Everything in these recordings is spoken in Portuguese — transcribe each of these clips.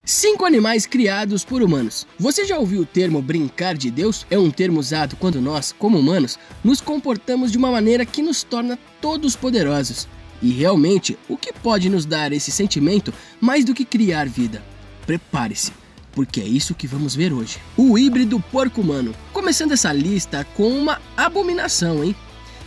5 animais criados por humanos. Você já ouviu o termo brincar de Deus? É um termo usado quando nós, como humanos, nos comportamos de uma maneira que nos torna todos poderosos. E realmente, o que pode nos dar esse sentimento mais do que criar vida? Prepare-se, porque é isso que vamos ver hoje. O híbrido porco-humano. Começando essa lista com uma abominação, hein?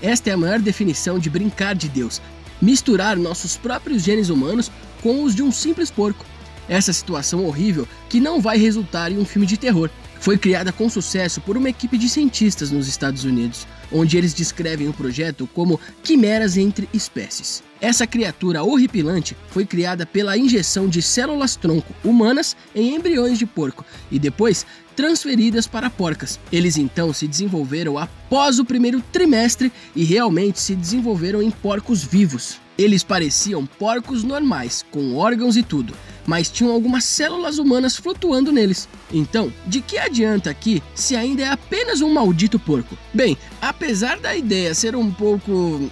Esta é a maior definição de brincar de Deus. Misturar nossos próprios genes humanos com os de um simples porco. Essa situação horrível que não vai resultar em um filme de terror. Foi criada com sucesso por uma equipe de cientistas nos Estados Unidos, onde eles descrevem o projeto como quimeras entre espécies. Essa criatura horripilante foi criada pela injeção de células-tronco humanas em embriões de porco e depois transferidas para porcas. Eles então se desenvolveram após o primeiro trimestre e realmente se desenvolveram em porcos vivos. Eles pareciam porcos normais, com órgãos e tudo, mas tinham algumas células humanas flutuando neles. Então, de que adianta aqui se ainda é apenas um maldito porco? Bem, apesar da ideia ser um pouco...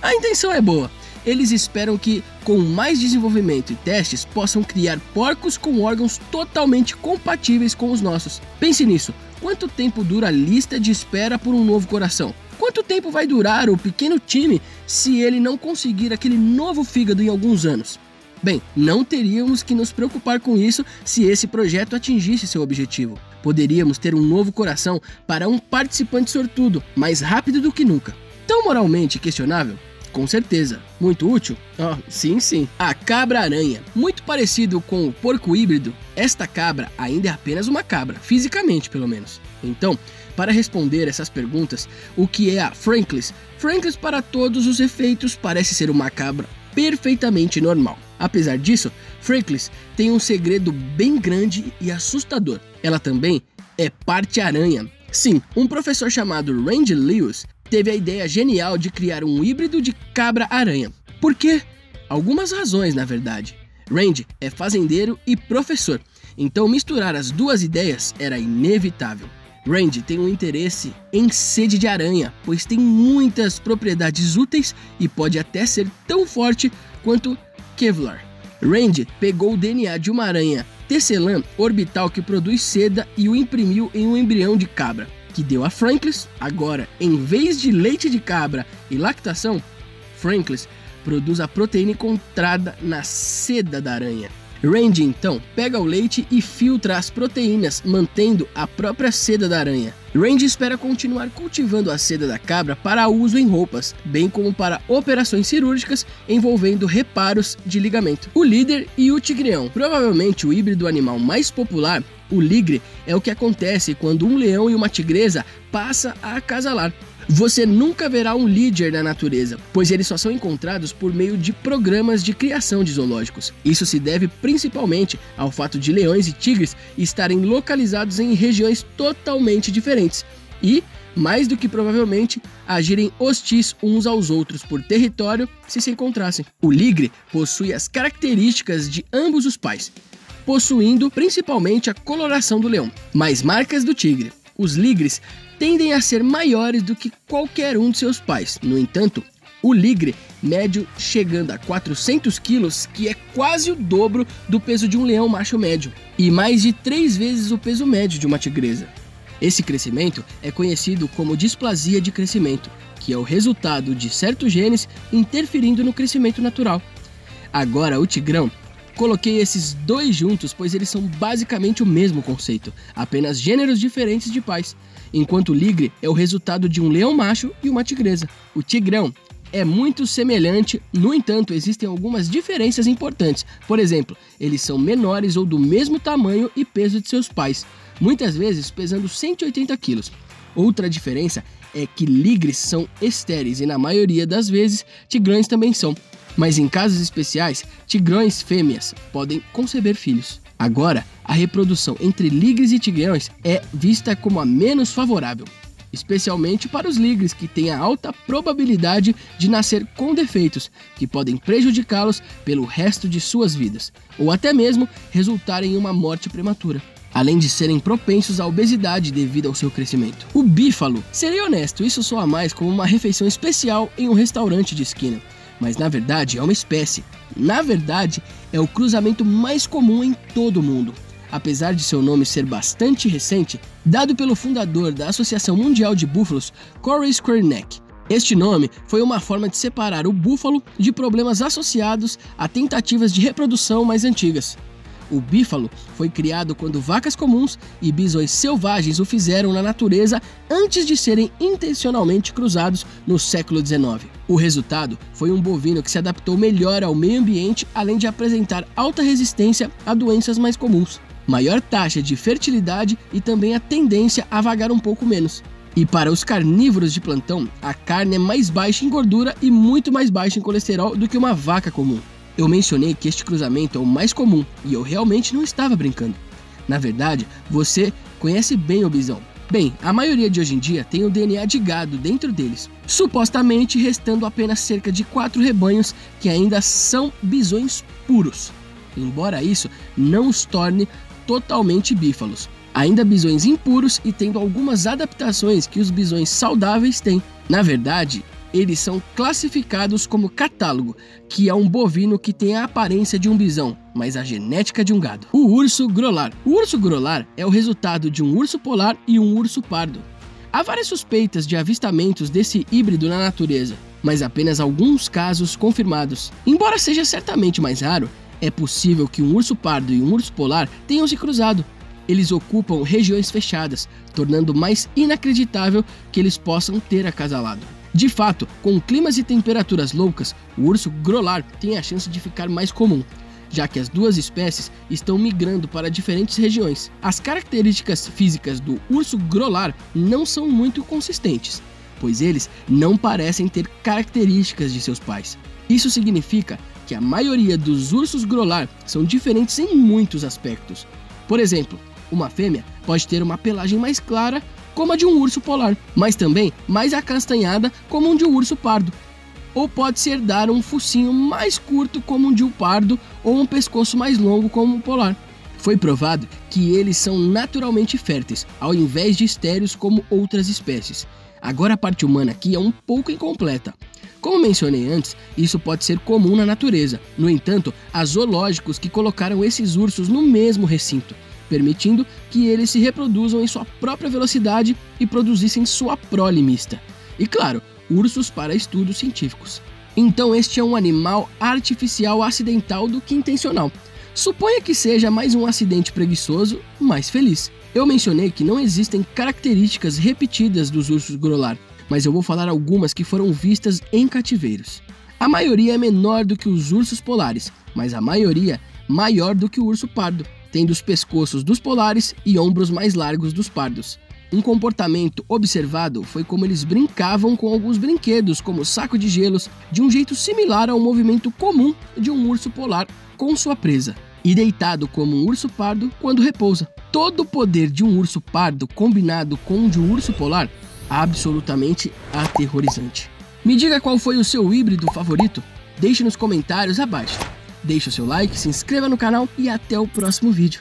a intenção é boa. Eles esperam que, com mais desenvolvimento e testes, possam criar porcos com órgãos totalmente compatíveis com os nossos. Pense nisso, quanto tempo dura a lista de espera por um novo coração? Quanto tempo vai durar o pequeno time se ele não conseguir aquele novo fígado em alguns anos? Bem, não teríamos que nos preocupar com isso se esse projeto atingisse seu objetivo. Poderíamos ter um novo coração para um participante sortudo, mais rápido do que nunca. Tão moralmente questionável? Com certeza. Muito útil? Sim. A cabra-aranha. Muito parecido com o porco híbrido, esta cabra ainda é apenas uma cabra, fisicamente pelo menos. Então, para responder essas perguntas, o que é a Franklis? Franklis, para todos os efeitos, parece ser uma cabra perfeitamente normal. Apesar disso, Franklis tem um segredo bem grande e assustador. Ela também é parte aranha. Sim, um professor chamado Randy Lewis teve a ideia genial de criar um híbrido de cabra-aranha. Por quê? Algumas razões, na verdade. Randy é fazendeiro e professor, então misturar as duas ideias era inevitável. Randy tem um interesse em sede de aranha, pois tem muitas propriedades úteis e pode até ser tão forte quanto Kevlar. Randy pegou o DNA de uma aranha tecelã orbital que produz seda e o imprimiu em um embrião de cabra, que deu a Franklis. Agora, em vez de leite de cabra e lactação, Franklis produz a proteína encontrada na seda da aranha. Randy então pega o leite e filtra as proteínas, mantendo a própria seda da aranha. Randy espera continuar cultivando a seda da cabra para uso em roupas, bem como para operações cirúrgicas envolvendo reparos de ligamento. O líder e o tigreão. Provavelmente o híbrido animal mais popular, o ligre, é o que acontece quando um leão e uma tigresa passam a acasalar. Você nunca verá um líder na natureza, pois eles só são encontrados por meio de programas de criação de zoológicos. Isso se deve principalmente ao fato de leões e tigres estarem localizados em regiões totalmente diferentes e, mais do que provavelmente, agirem hostis uns aos outros por território se encontrassem. O ligre possui as características de ambos os pais, possuindo principalmente a coloração do leão, mas marcas do tigre. Os ligres tendem a ser maiores do que qualquer um de seus pais. No entanto, o ligre médio chegando a 400 quilos, que é quase o dobro do peso de um leão macho médio, e mais de 3 vezes o peso médio de uma tigresa. Esse crescimento é conhecido como displasia de crescimento, que é o resultado de certos genes interferindo no crescimento natural. Agora, o tigrão. Coloquei esses dois juntos, pois eles são basicamente o mesmo conceito, apenas gêneros diferentes de pais, enquanto o ligre é o resultado de um leão macho e uma tigresa. O tigrão é muito semelhante, no entanto, existem algumas diferenças importantes. Por exemplo, eles são menores ou do mesmo tamanho e peso de seus pais, muitas vezes pesando 180 quilos. Outra diferença é que ligres são estéreis e, na maioria das vezes, tigrões também são. Mas em casos especiais, tigrões fêmeas podem conceber filhos. Agora, a reprodução entre ligres e tigreões é vista como a menos favorável, especialmente para os ligres, que têm a alta probabilidade de nascer com defeitos, que podem prejudicá-los pelo resto de suas vidas, ou até mesmo resultar em uma morte prematura, além de serem propensos à obesidade devido ao seu crescimento. O bífalo. Serei honesto, isso soa mais como uma refeição especial em um restaurante de esquina. mas na verdade é uma espécie. Na verdade, é o cruzamento mais comum em todo o mundo. Apesar de seu nome ser bastante recente, dado pelo fundador da Associação Mundial de Búfalos, Corey Squirneck. Este nome foi uma forma de separar o búfalo de problemas associados a tentativas de reprodução mais antigas. O bífalo foi criado quando vacas comuns e bisões selvagens o fizeram na natureza antes de serem intencionalmente cruzados no século XIX. O resultado foi um bovino que se adaptou melhor ao meio ambiente, além de apresentar alta resistência a doenças mais comuns, maior taxa de fertilidade e também a tendência a vagar um pouco menos. E para os carnívoros de plantão, a carne é mais baixa em gordura e muito mais baixa em colesterol do que uma vaca comum. Eu mencionei que este cruzamento é o mais comum e eu realmente não estava brincando. Na verdade, você conhece bem o bisão. Bem, a maioria de hoje em dia tem o DNA de gado dentro deles, supostamente restando apenas cerca de 4 rebanhos que ainda são bisões puros. Embora isso não os torne totalmente bífalos. Ainda bisões impuros e tendo algumas adaptações que os bisões saudáveis têm. Na verdade, eles são classificados como catálogo, que é um bovino que tem a aparência de um bisão, mas a genética de um gado. O urso grolar. O urso grolar é o resultado de um urso polar e um urso pardo. Há várias suspeitas de avistamentos desse híbrido na natureza, mas apenas alguns casos confirmados. Embora seja certamente mais raro, é possível que um urso pardo e um urso polar tenham se cruzado. Eles ocupam regiões fechadas, tornando mais inacreditável que eles possam ter acasalado. De fato, com climas e temperaturas loucas, o urso grolar tem a chance de ficar mais comum, já que as duas espécies estão migrando para diferentes regiões. As características físicas do urso grolar não são muito consistentes, pois eles não parecem ter características de seus pais. Isso significa que a maioria dos ursos grolar são diferentes em muitos aspectos. Por exemplo, uma fêmea pode ter uma pelagem mais clara, como a de um urso polar, mas também mais acastanhada, como um de um urso pardo. Ou pode-se herdar um focinho mais curto, como um de um pardo, ou um pescoço mais longo, como um polar. Foi provado que eles são naturalmente férteis, ao invés de estéreos como outras espécies. Agora a parte humana aqui é um pouco incompleta. Como mencionei antes, isso pode ser comum na natureza. No entanto, há zoológicos que colocaram esses ursos no mesmo recinto, permitindo que eles se reproduzam em sua própria velocidade e produzissem sua prole mista. E claro, ursos para estudos científicos. Então este é um animal artificial acidental do que intencional. Suponha que seja mais um acidente preguiçoso, mais feliz. Eu mencionei que não existem características repetidas dos ursos grolar, mas eu vou falar algumas que foram vistas em cativeiros. A maioria é menor do que os ursos polares, mas a maioria maior do que o urso pardo, tendo os pescoços dos polares e ombros mais largos dos pardos. Um comportamento observado foi como eles brincavam com alguns brinquedos, como saco de gelos, de um jeito similar ao movimento comum de um urso polar com sua presa, e deitado como um urso pardo quando repousa. Todo o poder de um urso pardo combinado com o de um urso polar, absolutamente aterrorizante. Me diga qual foi o seu híbrido favorito? Deixe nos comentários abaixo. Deixe o seu like, se inscreva no canal e até o próximo vídeo.